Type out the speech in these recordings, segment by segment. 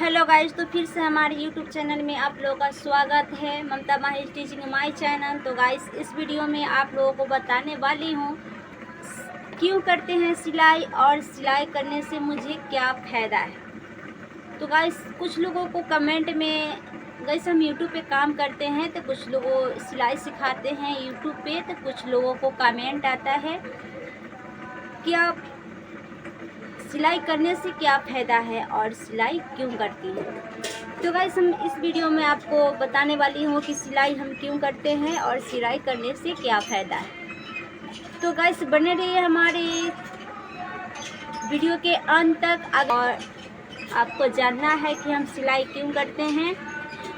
Hello guys, तो फिर से हमारे यूट्यूब चैनल में आप लोगों का स्वागत है। ममता माही टीचिंग माई चैनल। तो गाइस, इस वीडियो में आप लोगों को बताने वाली हूँ क्यों करते हैं सिलाई और सिलाई करने से मुझे क्या फ़ायदा है। तो गाइस, कुछ लोगों को कमेंट में, गाइस हम यूट्यूब पे काम करते हैं तो कुछ लोगों सिलाई सिखाते हैं यूट्यूब पे, तो कुछ लोगों को कमेंट आता है कि आप सिलाई करने से क्या फ़ायदा है और सिलाई क्यों करती हैं। तो गाइस, हम इस वीडियो में आपको बताने वाली हूँ कि सिलाई हम क्यों करते हैं और सिलाई करने से क्या फ़ायदा है। तो गाइस, बने रहिए हमारे वीडियो के अंत तक। और आपको जानना है कि हम सिलाई क्यों करते हैं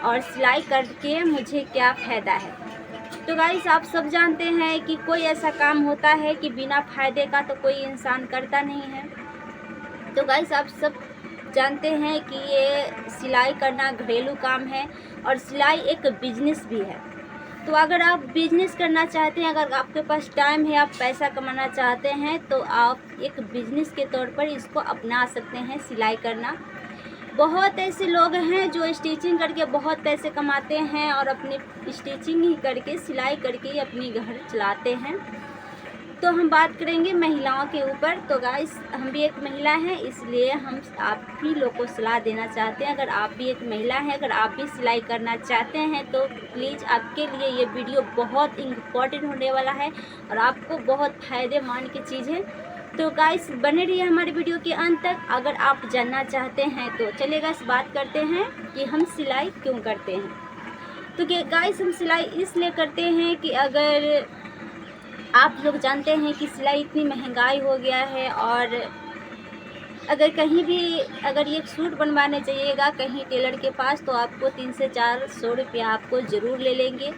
और सिलाई करके मुझे क्या फ़ायदा है। तो गाइस, आप सब जानते हैं कि कोई ऐसा काम होता है कि बिना फ़ायदे का तो कोई इंसान करता नहीं है। तो गाइस, आप सब जानते हैं कि ये सिलाई करना घरेलू काम है और सिलाई एक बिजनेस भी है। तो अगर आप बिजनेस करना चाहते हैं, अगर आपके पास टाइम है, आप पैसा कमाना चाहते हैं, तो आप एक बिजनेस के तौर पर इसको अपना सकते हैं, सिलाई करना। बहुत ऐसे लोग हैं जो स्टिचिंग करके बहुत पैसे कमाते हैं और अपनी स्टिचिंग ही करके, सिलाई करके ही अपनी घर चलाते हैं। तो हम बात करेंगे महिलाओं के ऊपर। तो गाइस, हम भी एक महिला हैं, इसलिए हम आप भी लोग को सलाह देना चाहते हैं। अगर आप भी एक महिला हैं, अगर आप भी सिलाई करना चाहते हैं, तो प्लीज़ आपके लिए ये वीडियो बहुत इम्पोर्टेंट होने वाला है और आपको बहुत फ़ायदेमंद की चीज़ है। तो गाइस, बने रहिए हमारे वीडियो के अंत तक अगर आप जानना चाहते हैं। तो चलिए गाइस, बात करते हैं कि हम सिलाई क्यों करते हैं। तो गाइस, हम सिलाई इसलिए करते हैं कि अगर आप लोग जानते हैं कि सिलाई इतनी महंगाई हो गया है, और अगर कहीं भी अगर ये सूट बनवाने जाइएगा कहीं टेलर के पास, तो आपको 300 से 400 रुपया आपको ज़रूर ले लेंगे।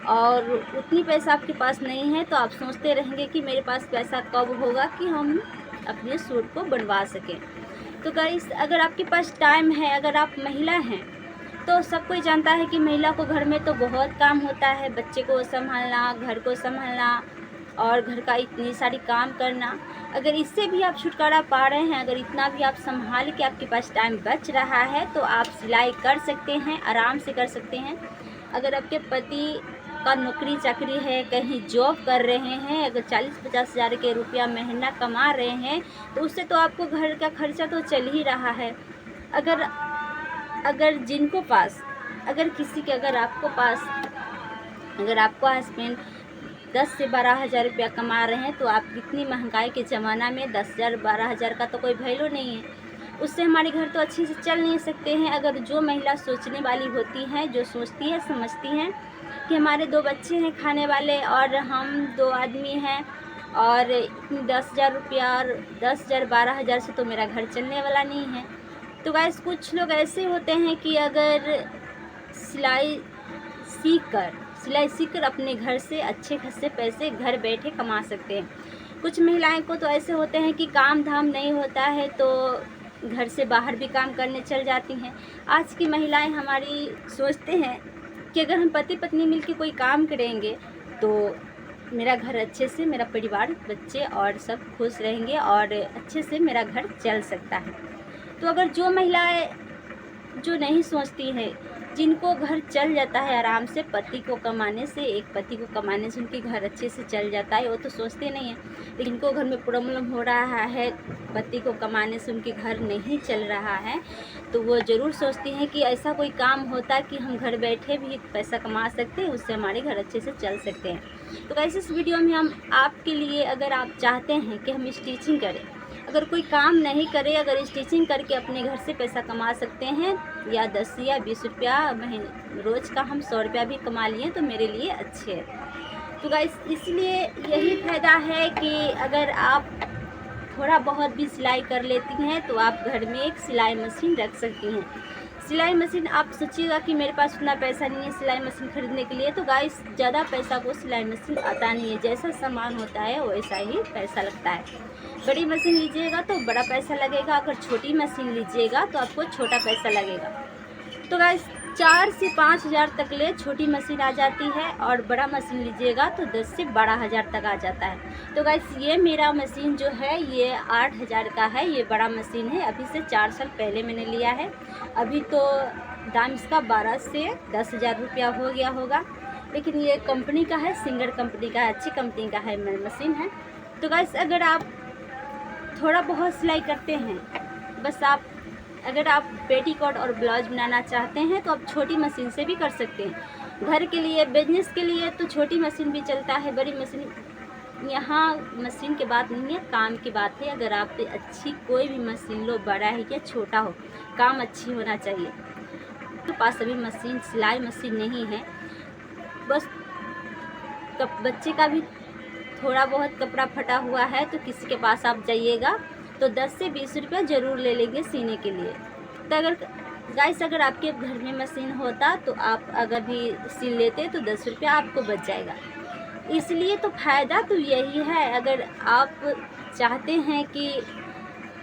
और उतनी पैसा आपके पास नहीं है तो आप सोचते रहेंगे कि मेरे पास पैसा कब होगा कि हम अपने सूट को बनवा सकें। तो गाइस, अगर आपके पास टाइम है, अगर आप महिला हैं, तो सब कोई जानता है कि महिला को घर में तो बहुत काम होता है, बच्चे को संभालना, घर को संभालना और घर का इतनी सारी काम करना। अगर इससे भी आप छुटकारा पा रहे हैं, अगर इतना भी आप संभाल के आपके पास टाइम बच रहा है, तो आप सिलाई कर सकते हैं, आराम से कर सकते हैं। अगर आपके पति का नौकरी चाकरी है, कहीं जॉब कर रहे हैं, अगर 40-50 हज़ार के रुपया महीना कमा रहे हैं, तो उससे तो आपको घर का खर्चा तो चल ही रहा है। अगर अगर जिनको पास, अगर किसी के, अगर आपको पास, अगर आपको हस्बैंड 10 से 12 हज़ार रुपया कमा रहे हैं, तो आप इतनी महंगाई के ज़माना में 10 हज़ार 12 हज़ार का तो कोई वैल्यू नहीं है। उससे हमारे घर तो अच्छे से चल नहीं सकते हैं। अगर जो महिला सोचने वाली होती हैं, जो सोचती है, समझती हैं कि हमारे 2 बच्चे हैं खाने वाले और हम 2 आदमी हैं, और 10 हज़ार रुपया और 10 हज़ार 12 हज़ार से तो मेरा घर चलने वाला नहीं है। तो गाइस, कुछ लोग ऐसे होते हैं कि अगर सिलाई सीखकर अपने घर से अच्छे खासे पैसे घर बैठे कमा सकते हैं। कुछ महिलाएं को तो ऐसे होते हैं कि काम धाम नहीं होता है तो घर से बाहर भी काम करने चल जाती हैं। आज की महिलाएं हमारी सोचते हैं कि अगर हम पति पत्नी मिलकर कोई काम करेंगे तो मेरा घर अच्छे से, मेरा परिवार, बच्चे और सब खुश रहेंगे और अच्छे से मेरा घर चल सकता है। तो अगर जो महिलाएं जो नहीं सोचती हैं, जिनको घर चल जाता है आराम से, पति को कमाने से, एक पति को कमाने से उनके घर अच्छे से चल जाता है, वो तो सोचते नहीं हैं। लेकिन जिनको घर में प्रॉब्लम हो रहा है, पति को कमाने से उनके घर नहीं चल रहा है, तो वो ज़रूर सोचती हैं कि ऐसा कोई काम होता कि हम घर बैठे भी पैसा कमा सकते हैं, उससे हमारे घर अच्छे से चल सकते हैं। तो कैसे इस वीडियो में हम आपके लिए, अगर आप चाहते हैं कि हम स्टिचिंग करें, अगर कोई काम नहीं करे, अगर स्टिचिंग करके अपने घर से पैसा कमा सकते हैं, या 10 या 20 रुपया महीने, रोज़ का हम 100 रुपया भी कमा लिए तो मेरे लिए अच्छे है। तो गाइस, इसलिए यही फ़ायदा है कि अगर आप थोड़ा बहुत भी सिलाई कर लेती हैं तो आप घर में एक सिलाई मशीन रख सकती हैं। सिलाई मशीन, आप सोचिएगा कि मेरे पास उतना पैसा नहीं है सिलाई मशीन खरीदने के लिए, तो गाइस, ज़्यादा पैसा को सिलाई मशीन आता नहीं है। जैसा सामान होता है वैसा ही पैसा लगता है। बड़ी मशीन लीजिएगा तो बड़ा पैसा लगेगा, अगर छोटी मशीन लीजिएगा तो आपको छोटा पैसा लगेगा। तो गाइस, 4 से 5 हज़ार तक ले छोटी मशीन आ जाती है, और बड़ा मशीन लीजिएगा तो 10 से 12 हज़ार तक आ जाता है। तो गाइस ये मेरा मशीन जो है ये 8 हज़ार का है, ये बड़ा मशीन है। अभी से 4 साल पहले मैंने लिया है। अभी तो दाम इसका 12 से 10 हज़ार रुपया हो गया होगा, लेकिन ये कंपनी का है, सिंगर कंपनी का है, अच्छी कंपनी का है मशीन है। तो गाइस अगर आप थोड़ा बहुत सिलाई करते हैं, बस अगर आप पेटीकोट और ब्लाउज बनाना चाहते हैं तो आप छोटी मशीन से भी कर सकते हैं। घर के लिए, बिजनेस के लिए तो छोटी मशीन भी चलता है, बड़ी मशीन यहाँ मशीन की बात नहीं है, काम की बात है। अगर आप अच्छी कोई भी मशीन लो, बड़ा है या छोटा हो, काम अच्छी होना चाहिए। तो पास अभी मशीन, सिलाई मशीन नहीं है, बस बच्चे का भी थोड़ा बहुत कपड़ा फटा हुआ है तो किसी के पास आप जाइएगा तो 10 से 20 रुपया ज़रूर ले लेंगे सीने के लिए। तो अगर गाइस अगर आपके घर में मशीन होता तो आप अगर भी सिल लेते तो 10 रुपया आपको बच जाएगा। इसलिए तो फ़ायदा तो यही है। अगर आप चाहते हैं कि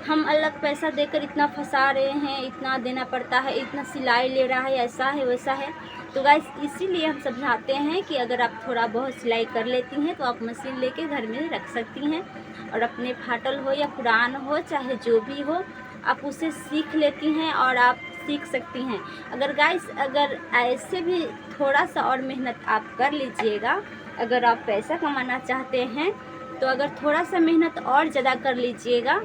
हम अलग पैसा देकर इतना फंसा रहे हैं, इतना देना पड़ता है, इतना सिलाई ले रहा है, ऐसा है वैसा है, तो गाइस इसीलिए हम समझाते हैं कि अगर आप थोड़ा बहुत सिलाई कर लेती हैं तो आप मशीन लेके घर में रख सकती हैं, और अपने फाटल हो या पुरान हो, चाहे जो भी हो, आप उसे सीख लेती हैं और आप सीख सकती हैं। अगर गाइस अगर ऐसे भी थोड़ा सा और मेहनत आप कर लीजिएगा, अगर आप पैसा कमाना चाहते हैं तो अगर थोड़ा सा मेहनत और ज़्यादा कर लीजिएगा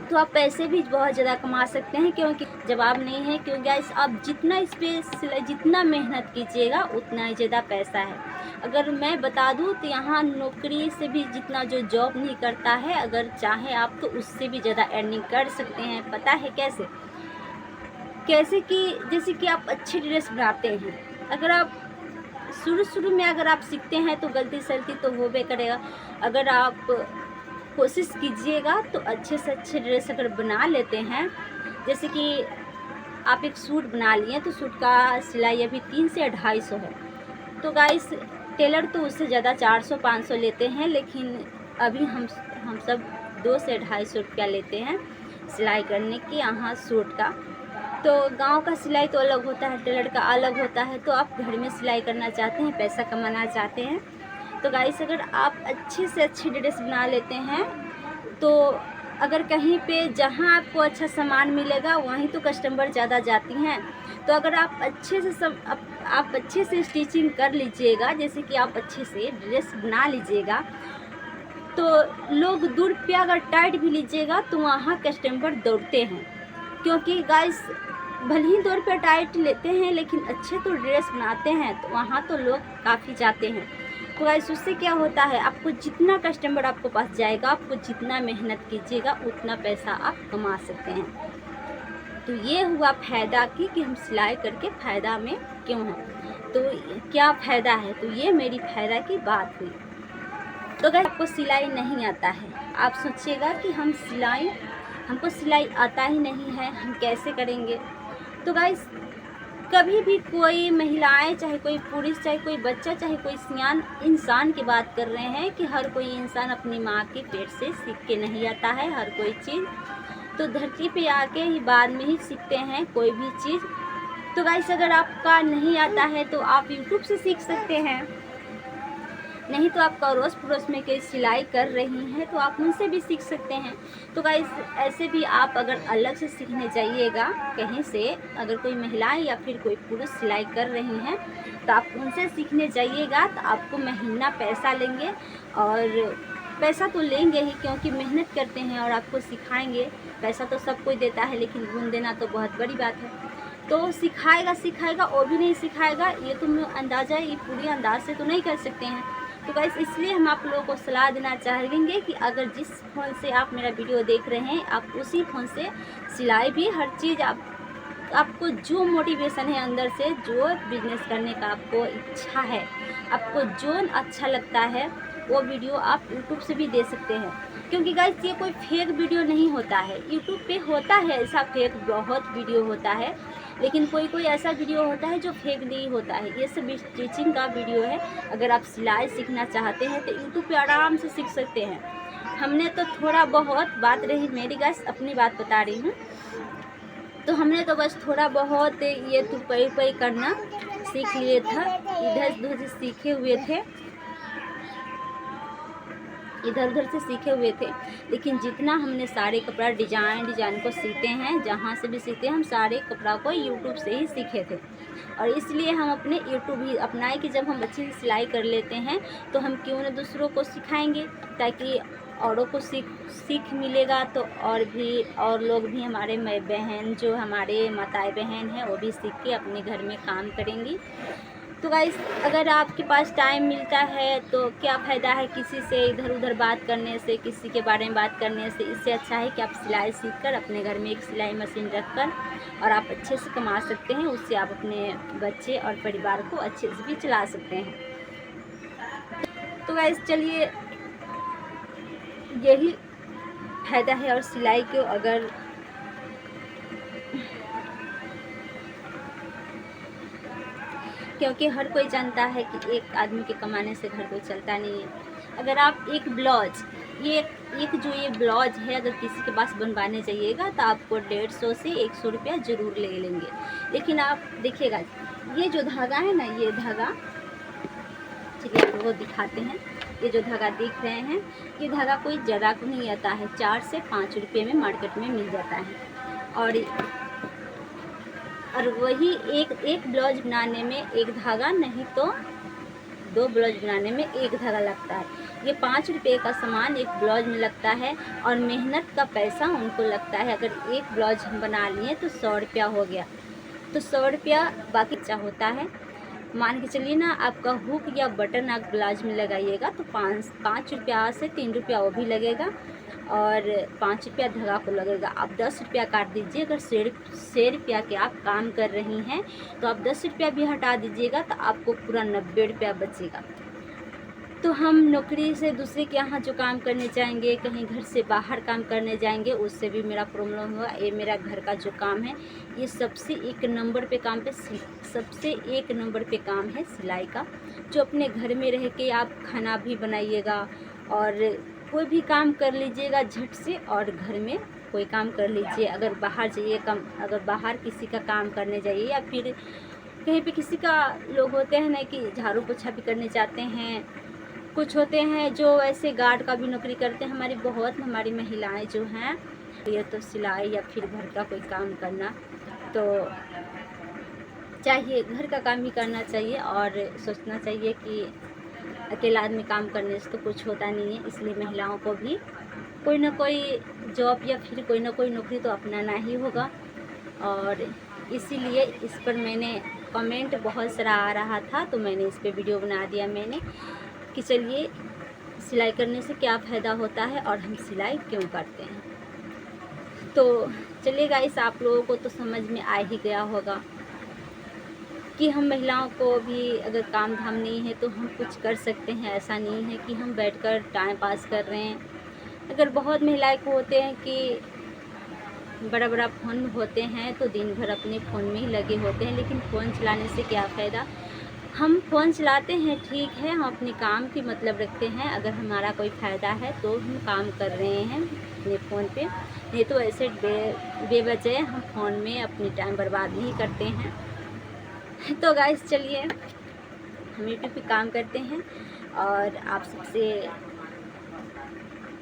तो आप पैसे भी बहुत ज़्यादा कमा सकते हैं, क्योंकि जवाब नहीं है। क्योंकि गाइस आप जितना इस पर जितना मेहनत कीजिएगा उतना ही ज़्यादा पैसा है। अगर मैं बता दूं तो यहाँ नौकरी से भी जितना जो जॉब नहीं करता है, अगर चाहे आप तो उससे भी ज़्यादा अर्निंग कर सकते हैं। पता है कैसे? कैसे कि जैसे कि आप अच्छी ड्रेस बनाते हैं, अगर आप शुरू में अगर आप सीखते हैं तो गलती सलती तो वो भी करेगा। अगर आप कोशिश कीजिएगा तो अच्छे से अच्छे ड्रेस अगर बना लेते हैं, जैसे कि आप एक सूट बना लिए तो सूट का सिलाई अभी 3 से 250 है, तो गाइस टेलर तो उससे ज़्यादा 400-500 लेते हैं, लेकिन अभी हम सब 2 से 250 रुपया लेते हैं सिलाई करने की यहाँ सूट का। तो गांव का सिलाई तो अलग होता है, टेलर का अलग होता है। तो आप घर में सिलाई करना चाहते हैं, पैसा कमाना चाहते हैं, तो गाइस अगर आप अच्छे से अच्छी ड्रेस बना लेते हैं तो अगर कहीं पे जहां आपको अच्छा सामान मिलेगा वहीं तो कस्टमर ज़्यादा जाती हैं। तो अगर आप अच्छे से आप अच्छे से स्टिचिंग कर लीजिएगा, जैसे कि आप अच्छे से ड्रेस बना लीजिएगा, तो लोग दूर पे अगर टाइट भी लीजिएगा तो वहाँ कस्टमर दौड़ते हैं। क्योंकि गाइस भले ही 2 रुपये टाइट लेते हैं, लेकिन अच्छे तो ड्रेस बनाते हैं तो वहाँ तो लोग काफ़ी जाते हैं। तो गाइस उससे क्या होता है, आपको जितना कस्टमर आपको पास जाएगा, आपको जितना मेहनत कीजिएगा उतना पैसा आप कमा सकते हैं। तो ये हुआ फ़ायदा कि हम सिलाई करके फ़ायदा में क्यों हैं, तो क्या फ़ायदा है, तो ये मेरी फ़ायदा की बात हुई। तो गाइस आपको सिलाई नहीं आता है, आप सोचिएगा कि हमको सिलाई आता ही नहीं है, हम कैसे करेंगे। तो गाइस कभी भी कोई महिलाएं, चाहे कोई पुरुष, चाहे कोई बच्चा, चाहे कोई सियान इंसान की बात कर रहे हैं कि हर कोई इंसान अपनी माँ के पेट से सीख के नहीं आता है हर कोई चीज़, तो धरती पे आके ही बाद में ही सीखते हैं कोई भी चीज़। तो गाइस अगर आपका नहीं आता है तो आप यूट्यूब से सीख सकते हैं, नहीं तो आप अड़ोस पड़ोस में कोई सिलाई कर रही हैं तो आप उनसे भी सीख सकते हैं। तो गाइस ऐसे भी आप अगर अलग से सीखने जाइएगा कहीं से, अगर कोई महिलाएं या फिर कोई पुरुष सिलाई कर रही हैं तो आप उनसे सीखने जाइएगा, तो आपको महीना पैसा लेंगे, और पैसा तो लेंगे ही क्योंकि मेहनत करते हैं और आपको सिखाएंगे। पैसा तो सब कोई देता है, लेकिन गुण देना तो बहुत बड़ी बात है। तो सिखाएगा और भी नहीं सिखाएगा, ये तो अंदाज़ा, ये पूरी अंदाज से तो नहीं कर सकते हैं। तो गाइस इसलिए हम आप लोगों को सलाह देना चाहेंगे कि अगर जिस फ़ोन से आप मेरा वीडियो देख रहे हैं, आप उसी फ़ोन से सिलाई भी हर चीज़ आपको जो मोटिवेशन है अंदर से, जो बिज़नेस करने का आपको इच्छा है, आपको जो अच्छा लगता है वो वीडियो आप यूट्यूब से भी दे सकते हैं। क्योंकि गाइस ये कोई फेक वीडियो नहीं होता है, यूट्यूब पे होता है ऐसा फेक बहुत वीडियो होता है, लेकिन कोई ऐसा वीडियो होता है जो फेक नहीं होता है। ये सब स्टिचिंग का वीडियो है। अगर आप सिलाई सीखना चाहते हैं तो यूट्यूब पे आराम से सीख सकते हैं। हमने तो थोड़ा बहुत, बात रही मेरी गाइस, अपनी बात बता रही हूँ, तो हमने तो बस थोड़ा बहुत ये तुरपाई करना सीख लिए था, इधर उधर सीखे हुए थे, इधर उधर से सीखे हुए थे। लेकिन जितना हमने सारे कपड़ा डिजाइन को सीते हैं, जहाँ से भी सीते हैं, हम सारे कपड़ा को यूट्यूब से ही सीखे थे। और इसलिए हम अपने यूट्यूब ही अपनाए कि जब हम अच्छे से सिलाई कर लेते हैं तो हम क्यों न दूसरों को सिखाएंगे, ताकि औरों को सीख मिलेगा। तो और लोग भी, हमारे बहन जो हमारे माताएं बहन हैं, वो भी सीख के अपने घर में काम करेंगी। तो गाइस, अगर आपके पास टाइम मिलता है तो क्या फ़ायदा है किसी से इधर उधर बात करने से, किसी के बारे में बात करने से। इससे अच्छा है कि आप सिलाई सीखकर अपने घर में एक सिलाई मशीन रखकर और आप अच्छे से कमा सकते हैं। उससे आप अपने बच्चे और परिवार को अच्छे से भी चला सकते हैं। तो गाइस चलिए, यही फ़ायदा है। और सिलाई को अगर क्योंकि हर कोई जानता है कि एक आदमी के कमाने से घर कोई चलता नहीं है। अगर आप एक ब्लाउज, ये ब्लाउज है, अगर किसी के पास बनवाने जाइएगा तो आपको 150 से 100 रुपया ज़रूर ले लेंगे। लेकिन आप देखिएगा, ये जो धागा है ना, ये धागा, चलिए आप लोगों को दिखाते हैं। ये जो धागा देख रहे हैं, ये धागा कोई ज़्यादा को नहीं आता है, 4 से 5 रुपये में मार्केट में मिल जाता है। और वही एक ब्लाउज बनाने में एक धागा, नहीं तो 2 ब्लाउज बनाने में एक धागा लगता है। ये 5 रुपये का सामान एक ब्लाउज में लगता है और मेहनत का पैसा उनको लगता है। अगर एक ब्लाउज हम बना लिए तो 100 रुपया हो गया, तो 100 रुपया बाकी बचा होता है। मान के चलिए ना, आपका हुक या बटन आप ब्लाउज में लगाइएगा तो 5 रुपया से 3 रुपया वो भी लगेगा और 5 रुपया धागा को लगेगा। आप 10 रुपया काट दीजिए। अगर 100 रुपया के आप काम कर रही हैं तो आप 10 रुपया भी हटा दीजिएगा तो आपको पूरा 90 रुपया बचेगा। तो हम नौकरी से दूसरे के यहाँ जो काम करने जाएंगे, कहीं घर से बाहर काम करने जाएंगे, उससे भी मेरा प्रॉब्लम हुआ। ये मेरा घर का जो काम है, ये सबसे एक नंबर पे काम है सिलाई का। जो अपने घर में रह के आप खाना भी बनाइएगा और कोई भी काम कर लीजिएगा झट से, और घर में कोई काम कर लीजिए। अगर बाहर किसी का काम करने जाइए या फिर कहीं पे किसी का, लोग होते हैं ना कि झाड़ू पोछा भी करने जाते हैं, कुछ होते हैं जो ऐसे गार्ड का भी नौकरी करते हैं। हमारी महिलाएं जो हैं, ये तो सिलाई या फिर घर का कोई काम करना तो चाहिए, घर का काम ही करना चाहिए। और सोचना चाहिए कि अकेला आदमी काम करने से तो कुछ होता नहीं है। इसलिए महिलाओं को भी कोई ना कोई जॉब या फिर कोई ना कोई नौकरी तो अपनाना ही होगा। और इसीलिए इस पर मैंने कमेंट बहुत सारा आ रहा था, तो मैंने इस पर वीडियो बना दिया मैंने कि चलिए, सिलाई करने से क्या फ़ायदा होता है और हम सिलाई क्यों करते हैं। तो चलिए गाइस, आप लोगों को तो समझ में आ ही गया होगा कि हम महिलाओं को भी अगर काम धाम नहीं है तो हम कुछ कर सकते हैं। ऐसा नहीं है कि हम बैठकर टाइम पास कर रहे हैं। अगर बहुत महिलाएं को होते हैं कि बड़ा फ़ोन होते हैं तो दिन भर अपने फ़ोन में ही लगे होते हैं, लेकिन फ़ोन चलाने से क्या फ़ायदा। हम फ़ोन चलाते हैं, ठीक है, हम अपने काम की मतलब रखते हैं। अगर हमारा कोई फ़ायदा है तो हम काम कर रहे हैं अपने फ़ोन पे, नहीं तो ऐसे बेवजह हम फ़ोन में अपनी टाइम बर्बाद नहीं करते हैं। तो गाइस चलिए, हम यूट्यूब पे काम करते हैं और आप सबसे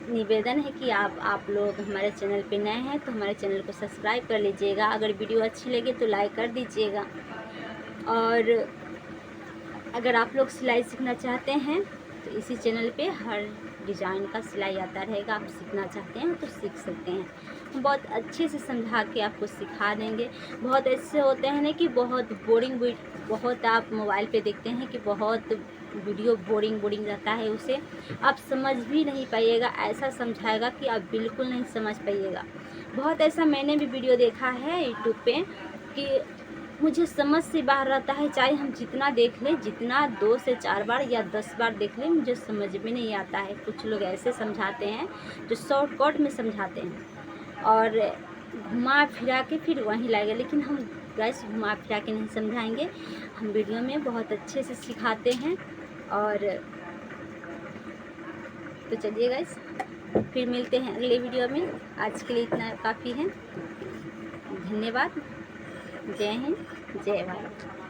निवेदन है कि आप लोग हमारे चैनल पे नए हैं तो हमारे चैनल को सब्सक्राइब कर लीजिएगा। अगर वीडियो अच्छी लगे तो लाइक कर दीजिएगा। और अगर आप लोग सिलाई सीखना चाहते हैं तो इसी चैनल पे हर डिज़ाइन का सिलाई आता रहेगा। आप सीखना चाहते हैं तो सीख सकते हैं, हम बहुत अच्छे से समझा के आपको सिखा देंगे। बहुत ऐसे होते हैं ना कि बहुत आप मोबाइल पे देखते हैं कि बहुत वीडियो बोरिंग रहता है, उसे आप समझ भी नहीं पाइएगा। ऐसा समझाएगा कि आप बिल्कुल नहीं समझ पाइएगा। बहुत ऐसा मैंने भी वीडियो देखा है यूट्यूब पे कि मुझे समझ से बाहर रहता है, चाहे हम जितना देख लें, जितना 2 से 4 बार या 10 बार देख लें, मुझे समझ में नहीं आता है। कुछ लोग ऐसे समझाते हैं जो शॉर्टकट में समझाते हैं और घुमा फिरा के फिर वहीं लाएगा। लेकिन हम गाइस घुमा फिरा के नहीं समझाएंगे, हम वीडियो में बहुत अच्छे से सिखाते हैं। और तो चलिए गाइस, फिर मिलते हैं अगले वीडियो में। आज के लिए इतना काफ़ी है। धन्यवाद। जय हिंद, जय भारत।